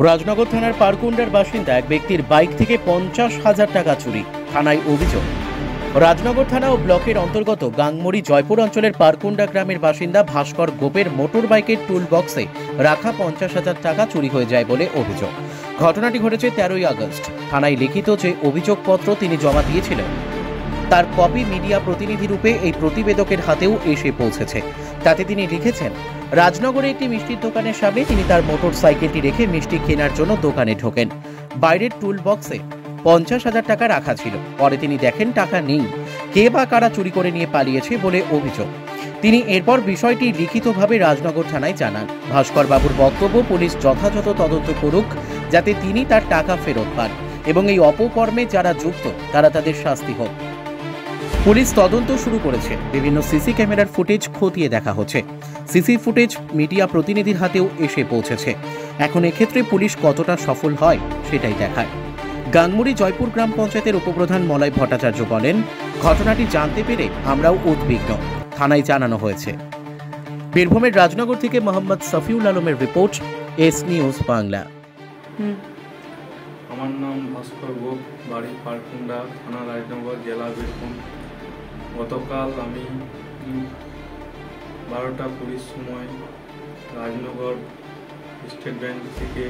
রাজনগর থানার পারকুন্ডার বাসিন্দা এক ব্যক্তির বাইক থেকে 50,000 টাকা চুরি, থানায় অভিযোগ। রাজনগর থানা ও ব্লকের অন্তর্গত গাংমুড়ি জয়পুর অঞ্চলের পারকুন্ডা গ্রামের বাসিন্দা ভাস্কর গোপের মোটর বাইকের টুল বক্সে রাখা 50,000 টাকা চুরি হয়ে যায় বলে অভিযোগ। ঘটনাটি ঘটেছে 13ই আগস্ট। থানায় লিখিত যে অভিযোগপত্র তিনি জমা দিয়েছিলেন তার কপি মিডিয়া প্রতিনিধি রূপে এই প্রতিবেদকের হাতেও এসে পৌঁছেছে। তাতে তিনি লিখেছেন, রাজনগরে একটি মিষ্টির দোকানের সামনে তিনি তার মোটর সাইকেলটি রেখে মিষ্টি কেনার জন্য দোকানে ঢোকেন। বাইরের টুল বক্সে 50,000 টাকা রাখা ছিল। পরে তিনি দেখেন টাকা নেই। কে বা কারা চুরি করে নিয়ে পালিয়েছে বলে অভিযোগ। তিনি এরপর বিষয়টি লিখিতভাবে রাজনগর থানায় জানান। ভাস্কর বাবুর বক্তব্য, পুলিশ যথাযথ তদন্ত করুক যাতে তিনি তার টাকা ফেরত পান এবং এই অপকর্মে যারা যুক্ত তারা তাদের শাস্তি হোক। পুলিশ তদন্ত শুরু করেছে। বিভিন্ন সিসি ক্যামেরার ফুটেজ খতিয়ে দেখা হচ্ছে। সিসি ফুটেজ মিডিয়া প্রতিনিধির হাতেও এসে পৌঁছেছে। এখন এক্ষেত্রে পুলিশ কতটা সফল হয় সেটাই দেখায়। গাংমুড়ি জয়পুর গ্রাম পঞ্চায়েতের উপপ্রধান মলয় ভট্টাচার্য বলেন, ঘটনাটি জানতে পেরে আমরাও উদ্বিগ্ন। থানায় জানানো হয়েছে। বীরভূমের রাজনগর থেকে মোহাম্মদ সফিউল আলমের রিপোর্ট, এস নিউজ বাংলা। আমার নাম ভাস্কর গোপ, বাড়ি পারকুন্ডা, থানা রাজনগর, জেলা বীরভূম। গতকাল আমি 12টা 20 সময় রাজনগর স্টেট ব্যাংক থেকে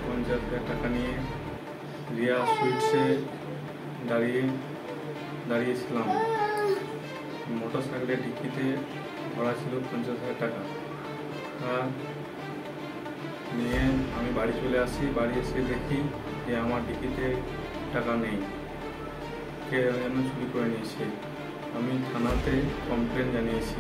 50,000 টাকা নিয়ে রিয়া সুইটসে দাঁড়িয়েছিলাম। মোটর সাইকেলের ডিকিতে ভরা ছিল 50,000 টাকা। নিয়ে আমি বাড়ি চলে আসি। বাড়ি এসে দেখি যে আমার ডিকিতে টাকা নেই, কে যেন চুরি করে নিয়েছে। আমি থানাতে কমপ্লেন জানিয়েছি।